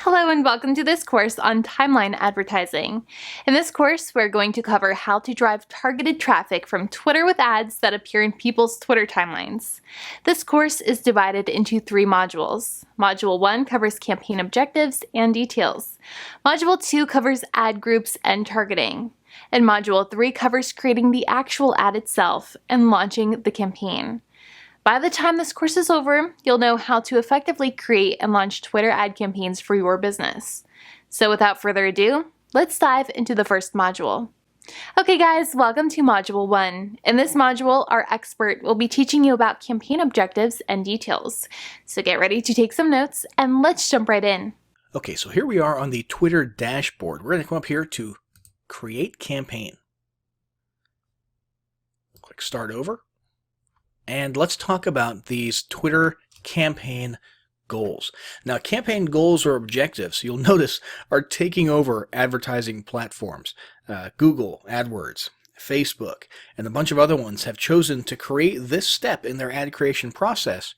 Hello and welcome to this course on timeline advertising. In this course, we're going to cover how to drive targeted traffic from Twitter with ads that appear in people's Twitter timelines. This course is divided into 3 modules. Module 1 covers campaign objectives and details. Module 2 covers ad groups and targeting. And Module 3 covers creating the actual ad itself and launching the campaign. By the time this course is over, you'll know how to effectively create and launch Twitter ad campaigns for your business. So without further ado, let's dive into the first module. Okay guys, welcome to Module 1. In this module, our expert will be teaching you about campaign objectives and details. So get ready to take some notes and let's jump right in. Okay, so here we are on the Twitter dashboard. We're going to come up here to Create Campaign. Click Start Over. And let's talk about these Twitter campaign goals. Now, campaign goals or objectives, you'll notice, are taking over advertising platforms. Google, AdWords, Facebook, and a bunch of other ones have chosen to create this step in their ad creation process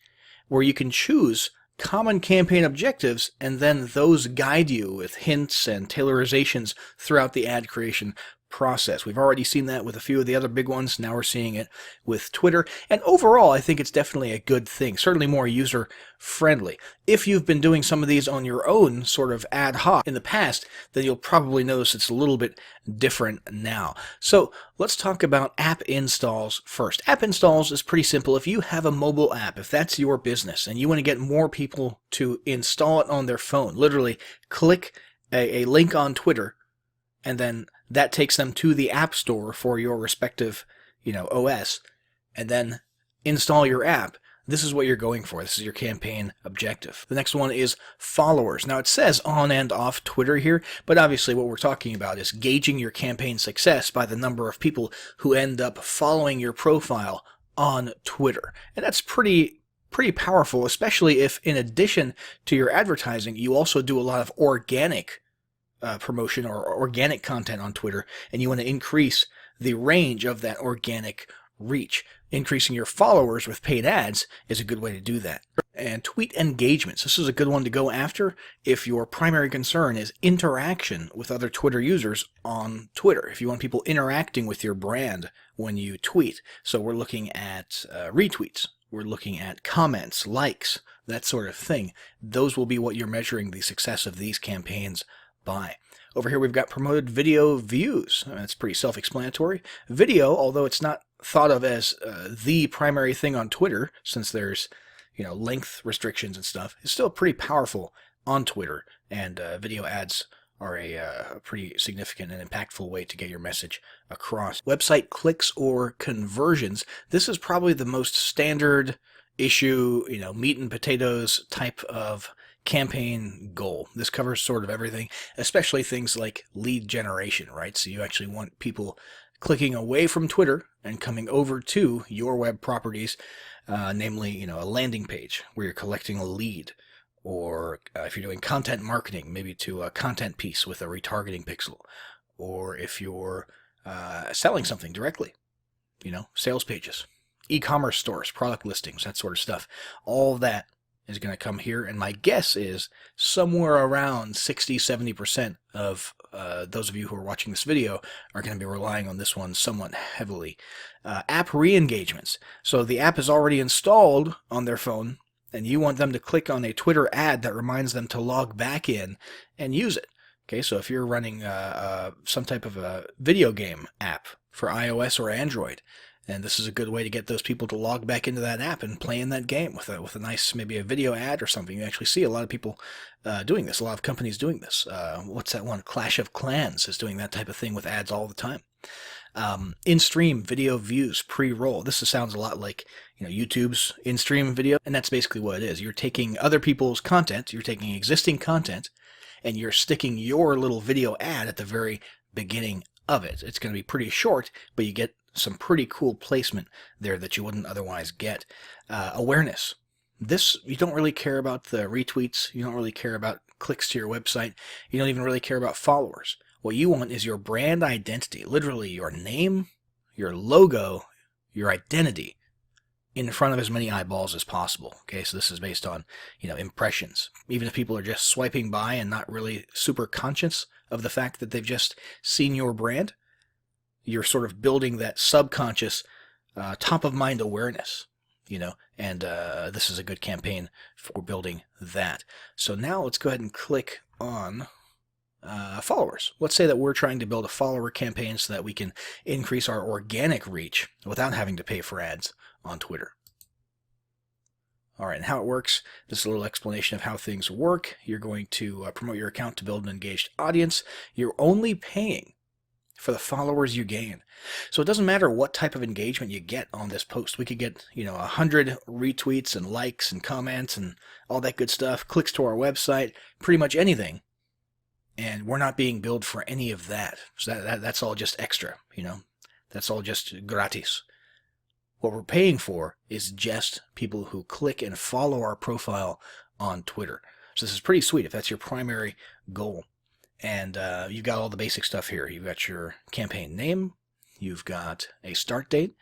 where you can choose common campaign objectives and then those guide you with hints and tailorizations throughout the ad creation process. We've already seen that with a few of the other big ones. Now we're seeing it with Twitter. And overall, I think it's definitely a good thing, certainly more user-friendly. If you've been doing some of these on your own sort of ad hoc in the past, then you'll probably notice it's a little bit different now. So let's talk about app installs first. App installs is pretty simple. If you have a mobile app, if that's your business and you want to get more people to install it on their phone, literally click a link on Twitter and then that takes them to the App Store for your respective, OS, and then install your app. This is what you're going for. This is your campaign objective. The next one is followers. Now it says on and off Twitter here, but obviously what we're talking about is gauging your campaign success by the number of people who end up following your profile on Twitter. And that's pretty powerful, especially if in addition to your advertising, you also do a lot of organic promotion or organic content on Twitter, and you want to increase the range of that organic reach. Increasing your followers with paid ads is a good way to do that. And tweet engagements. This is a good one to go after if your primary concern is interaction with other Twitter users on Twitter. If you want people interacting with your brand when you tweet. So we're looking at retweets. We're looking at comments, likes, that sort of thing. Those will be what you're measuring the success of these campaigns by. Over here we've got promoted video views. That's pretty self-explanatory. Video, although it's not thought of as the primary thing on Twitter, since there's length restrictions and stuff, is still pretty powerful on Twitter, and video ads are a pretty significant and impactful way to get your message across. Website clicks or conversions. This is probably the most standard issue, meat and potatoes type of campaign goal. This covers sort of everything, especially things like lead generation, right? So you actually want people clicking away from Twitter and coming over to your web properties, namely, a landing page where you're collecting a lead, or if you're doing content marketing, maybe to a content piece with a retargeting pixel, or if you're selling something directly, sales pages, e-commerce stores, product listings, that sort of stuff. All that is going to come here, and my guess is somewhere around 60-70% of those of you who are watching this video are going to be relying on this one somewhat heavily. App re-engagements. So the app is already installed on their phone, and you want them to click on a Twitter ad that reminds them to log back in and use it. Okay, so if you're running some type of a video game app for iOS or Android, and this is a good way to get those people to log back into that app and play in that game with a nice, maybe a video ad or something. You actually see a lot of people doing this, a lot of companies doing this. What's that one? Clash of Clans is doing that type of thing with ads all the time. In-stream video views pre-roll. This sounds a lot like YouTube's in-stream video, and that's basically what it is. You're taking other people's content, you're taking existing content, and you're sticking your little video ad at the very beginning of it. It's going to be pretty short, but you get some pretty cool placement there that you wouldn't otherwise get. Awareness. This, you don't really care about the retweets. You don't really care about clicks to your website. You don't even really care about followers. What you want is your brand identity, literally your name, your logo, your identity in front of as many eyeballs as possible. Okay, so this is based on, impressions. Even if people are just swiping by and not really super conscious of the fact that they've just seen your brand, you're sort of building that subconscious, top of mind awareness, and this is a good campaign for building that. So now let's go ahead and click on followers. Let's say that we're trying to build a follower campaign so that we can increase our organic reach without having to pay for ads on Twitter. All right, and how it works, this is a little explanation of how things work. You're going to promote your account to build an engaged audience. You're only paying for the followers you gain. So it doesn't matter what type of engagement you get on this post. We could get, 100 retweets and likes and comments and all that good stuff, clicks to our website, pretty much anything. And we're not being billed for any of that. So that's all just extra, That's all just gratis. What we're paying for is just people who click and follow our profile on Twitter. So this is pretty sweet if that's your primary goal. And you've got all the basic stuff here. You've got your campaign name. You've got a start date.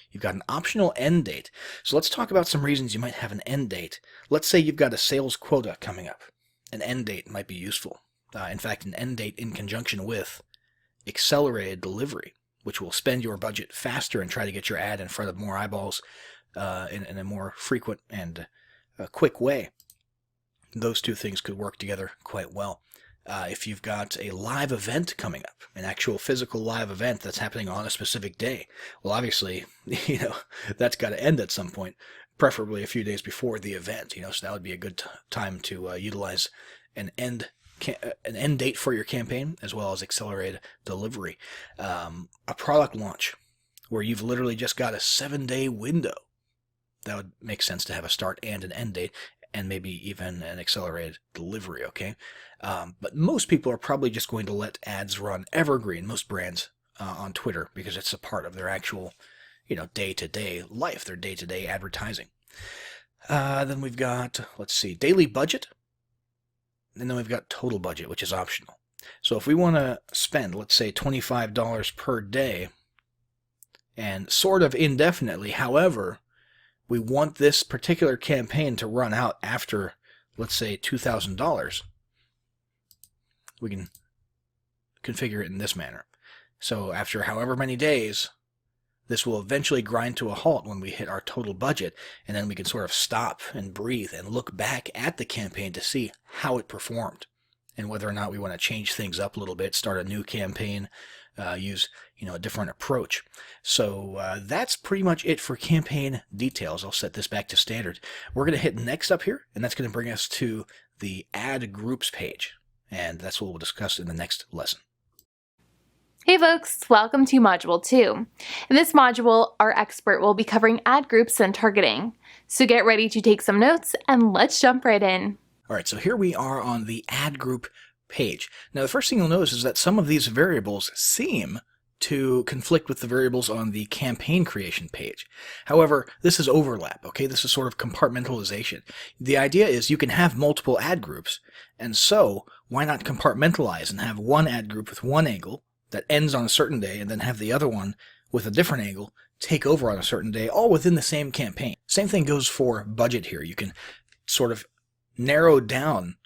You've got an optional end date. So let's talk about some reasons you might have an end date. Let's say you've got a sales quota coming up. An end date might be useful. In fact, an end date in conjunction with accelerated delivery, which will spend your budget faster and try to get your ad in front of more eyeballs in a more frequent and quick way. Those two things could work together quite well. If you've got a live event coming up, an actual physical live event that's happening on a specific day, well, obviously, that's got to end at some point, preferably a few days before the event, so that would be a good time to utilize an end date for your campaign, as well as accelerated delivery. A product launch where you've literally just got a 7-day window. That would make sense to have a start and an end date, and maybe even an accelerated delivery, okay? But most people are probably just going to let ads run evergreen, most brands, on Twitter, because it's a part of their actual, day-to-day life, their day-to-day advertising. Then we've got, daily budget. And then we've got total budget, which is optional. So if we want to spend, let's say, $25 per day, and sort of indefinitely, however, we want this particular campaign to run out after, let's say, $2,000, we can configure it in this manner. So after however many days, this will eventually grind to a halt when we hit our total budget, and then we can sort of stop and breathe and look back at the campaign to see how it performed and whether or not we want to change things up a little bit, start a new campaign, use a different approach. So that's pretty much it for campaign details. I'll set this back to standard. We're going to hit next up here, and that's going to bring us to the Add Groups page, and that's what we'll discuss in the next lesson. Hey folks, welcome to Module 2. In this module, our expert will be covering ad groups and targeting. So get ready to take some notes and let's jump right in. All right, so here we are on the ad group page. Now the first thing you'll notice is that some of these variables seem to conflict with the variables on the campaign creation page. However, this is overlap, okay? This is sort of compartmentalization. The idea is you can have multiple ad groups, and so why not compartmentalize and have one ad group with one angle that ends on a certain day, and then have the other one with a different angle take over on a certain day, all within the same campaign. Same thing goes for budget here. You can sort of narrow down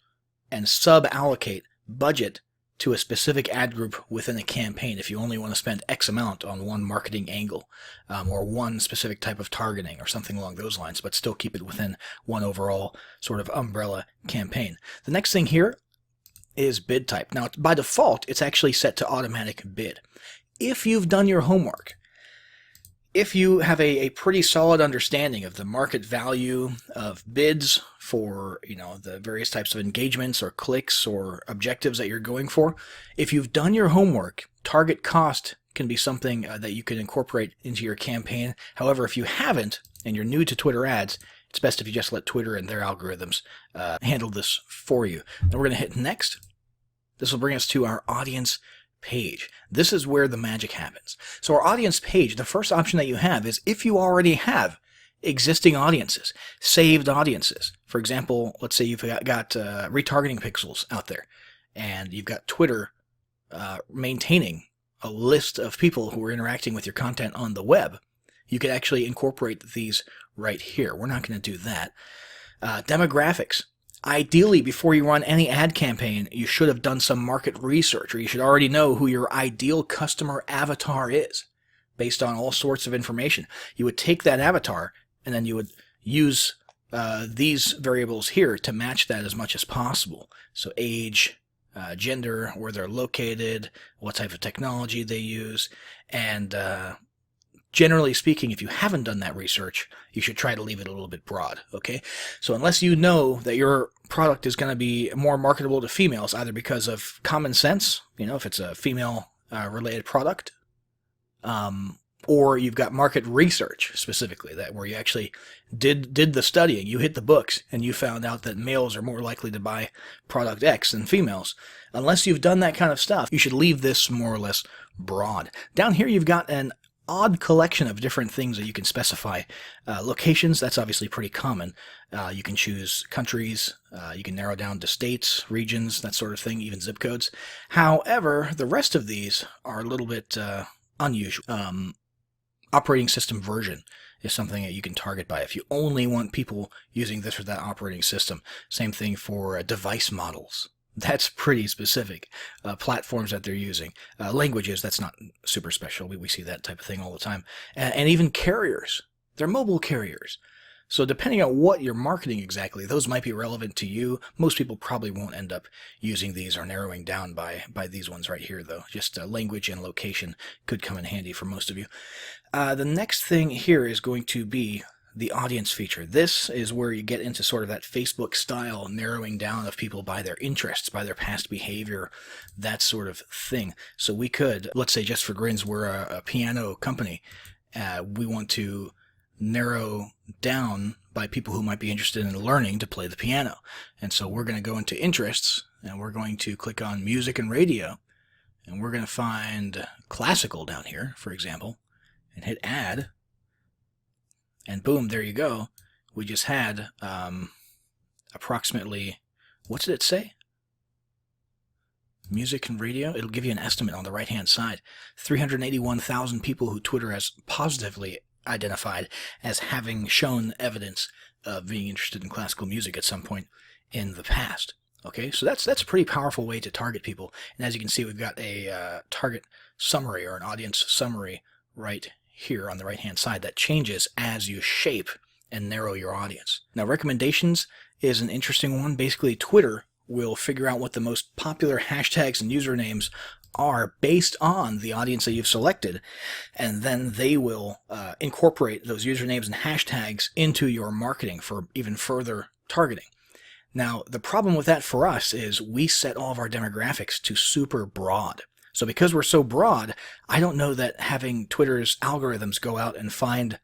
and sub-allocate budget to a specific ad group within a campaign if you only want to spend X amount on one marketing angle, or one specific type of targeting or something along those lines, but still keep it within one overall sort of umbrella campaign. The next thing here is bid type. Now, by default, it's actually set to automatic bid. If you've done your homework, if you have a pretty solid understanding of the market value of bids for, the various types of engagements or clicks or objectives that you're going for, if you've done your homework, target cost can be something that you can incorporate into your campaign. However, if you haven't and you're new to Twitter ads, it's best if you just let Twitter and their algorithms handle this for you. Then we're going to hit next. This will bring us to our audience page. This is where the magic happens. So our audience page, the first option that you have is if you already have existing audiences, saved audiences. For example, let's say you've got retargeting pixels out there, and you've got Twitter maintaining a list of people who are interacting with your content on the web. you could actually incorporate these right here. We're not going to do that. Demographics. Ideally, before you run any ad campaign, you should have done some market research, or you should already know who your ideal customer avatar is based on all sorts of information. You would take that avatar and then you would use these variables here to match that as much as possible. So age, gender, where they're located, what type of technology they use, and generally speaking, if you haven't done that research, you should try to leave it a little bit broad, okay? So unless you know that your product is going to be more marketable to females, either because of common sense, if it's a female related product, or you've got market research specifically, that where you actually did the studying, you hit the books, and you found out that males are more likely to buy product X than females. Unless you've done that kind of stuff, you should leave this more or less broad. Down here you've got an odd collection of different things that you can specify. Locations, that's obviously pretty common. You can choose countries, you can narrow down to states, regions, that sort of thing, even zip codes. However, the rest of these are a little bit unusual. Operating system version is something that you can target by if you only want people using this or that operating system. Same thing for device models. That's pretty specific. Platforms that they're using. Languages, that's not super special. We see that type of thing all the time. And even carriers. They're mobile carriers. So depending on what you're marketing exactly, those might be relevant to you. Most people probably won't end up using these or narrowing down by these ones right here, though. Just language and location could come in handy for most of you. The next thing here is going to be the audience feature. This is where you get into sort of that Facebook style narrowing down of people by their interests, by their past behavior, that sort of thing. So we could, let's say just for grins, we're a piano company. We want to narrow down by people who might be interested in learning to play the piano. And so we're going to go into interests and we're going to click on music and radio. And we're going to find classical down here, for example, and hit add. And boom, there you go. We just had approximately, what did it say? Music and radio. It'll give you an estimate on the right-hand side. 381,000 people who Twitter has positively identified as having shown evidence of being interested in classical music at some point in the past. Okay, so that's a pretty powerful way to target people. And as you can see, we've got a target summary or an audience summary right here on the right-hand side that changes as you shape and narrow your audience. Now, recommendations is an interesting one. Basically, Twitter will figure out what the most popular hashtags and usernames are based on the audience that you've selected, and then they will incorporate those usernames and hashtags into your marketing for even further targeting. Now, the problem with that for us is we set all of our demographics to super broad. So because we're so broad, I don't know that having Twitter's algorithms go out and find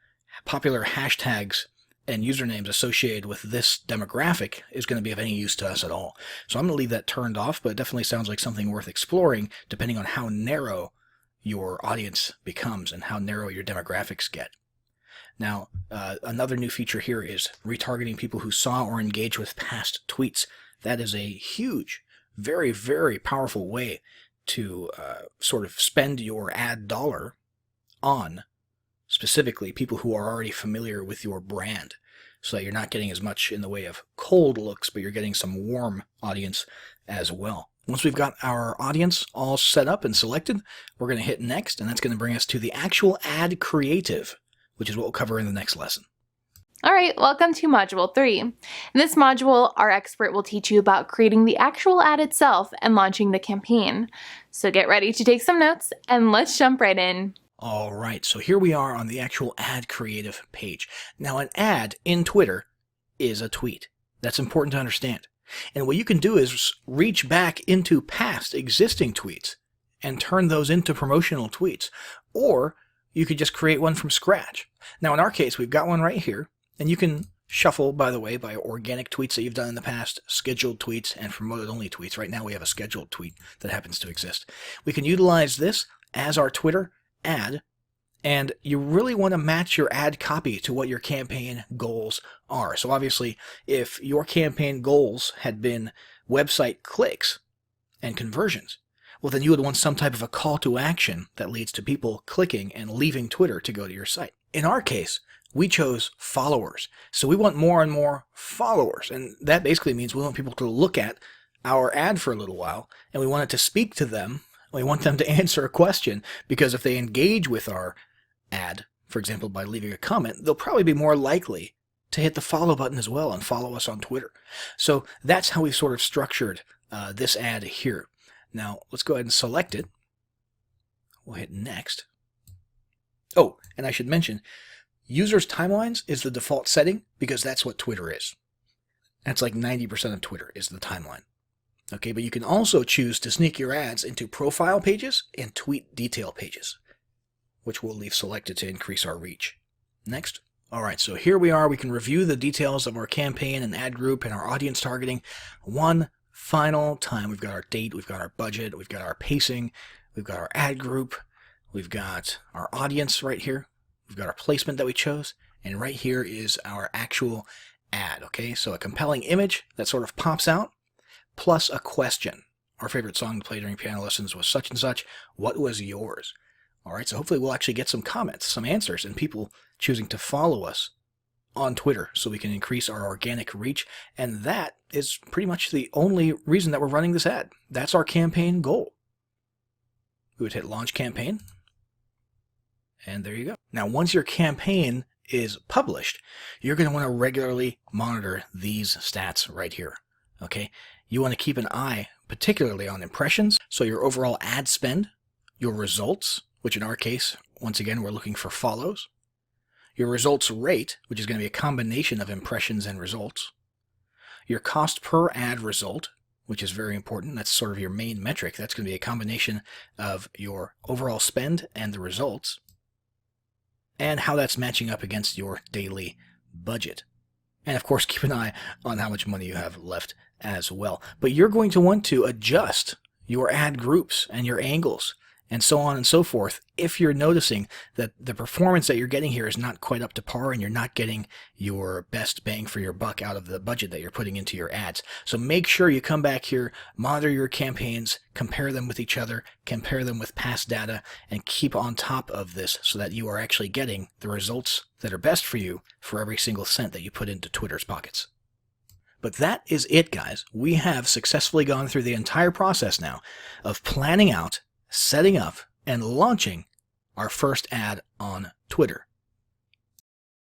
popular hashtags and usernames associated with this demographic is going to be of any use to us at all. So I'm going to leave that turned off, but it definitely sounds like something worth exploring depending on how narrow your audience becomes and how narrow your demographics get. Now, another new feature here is retargeting people who saw or engaged with past tweets. That is a huge, very, very powerful way to sort of spend your ad dollar on specifically people who are already familiar with your brand, so that you're not getting as much in the way of cold looks, but you're getting some warm audience as well. Once we've got our audience all set up and selected, we're going to hit next, and that's going to bring us to the actual ad creative, which is what we'll cover in the next lesson. All right, welcome to Module 3. In this module, our expert will teach you about creating the actual ad itself and launching the campaign. So get ready to take some notes, and let's jump right in. All right, so here we are on the actual ad creative page. Now, an ad in Twitter is a tweet. That's important to understand. And what you can do is reach back into past existing tweets and turn those into promotional tweets. Or you could just create one from scratch. Now, in our case, we've got one right here. And you can shuffle, by the way, by organic tweets that you've done in the past, scheduled tweets, and promoted-only tweets. Right now we have a scheduled tweet that happens to exist. We can utilize this as our Twitter ad, and you really want to match your ad copy to what your campaign goals are. So obviously, if your campaign goals had been website clicks and conversions, then you would want some type of a call to action that leads to people clicking and leaving Twitter to go to your site. In our case, we chose followers. So we want more and more followers. And that basically means we want people to look at our ad for a little while, and we want it to speak to them. We want them to answer a question, because if they engage with our ad, for example, by leaving a comment, they'll probably be more likely to hit the follow button as well and follow us on Twitter. So that's how we sort of structured this ad here. Now, let's go ahead and select it. We'll hit next. Oh, and I should mention, users' timelines is the default setting because that's what Twitter is. That's like 90% of Twitter is the timeline. Okay, but you can also choose to sneak your ads into profile pages and tweet detail pages, which we'll leave selected to increase our reach. Next. All right, so here we are. We can review the details of our campaign and ad group and our audience targeting one final time. We've got our date, we've got our budget, we've got our pacing, we've got our ad group, we've got our audience right here, we've got our placement that we chose, and right here is our actual ad, okay? So a compelling image that sort of pops out, plus a question. Our favorite song to play during piano lessons was such and such. What was yours? All right, so hopefully we'll actually get some comments, some answers, and people choosing to follow us on Twitter so we can increase our organic reach. And that is pretty much the only reason that we're running this ad. That's our campaign goal. We would hit launch campaign. And there you go. Now, once your campaign is published, you're going to want to regularly monitor these stats right here. Okay? You want to keep an eye particularly on impressions, so your overall ad spend, your results, which in our case, once again, we're looking for follows, your results rate, which is going to be a combination of impressions and results, your cost per ad result, which is very important. That's sort of your main metric. That's going to be a combination of your overall spend and the results, and how that's matching up against your daily budget. And of course, keep an eye on how much money you have left as well. But you're going to want to adjust your ad groups and your angles and so on and so forth if you're noticing that the performance that you're getting here is not quite up to par and you're not getting your best bang for your buck out of the budget that you're putting into your ads. So make sure you come back here, monitor your campaigns, compare them with each other, compare them with past data, and keep on top of this so that you are actually getting the results that are best for you for every single cent that you put into Twitter's pockets. But that is it, guys. We have successfully gone through the entire process now of planning out, setting up, and launching our first ad on Twitter.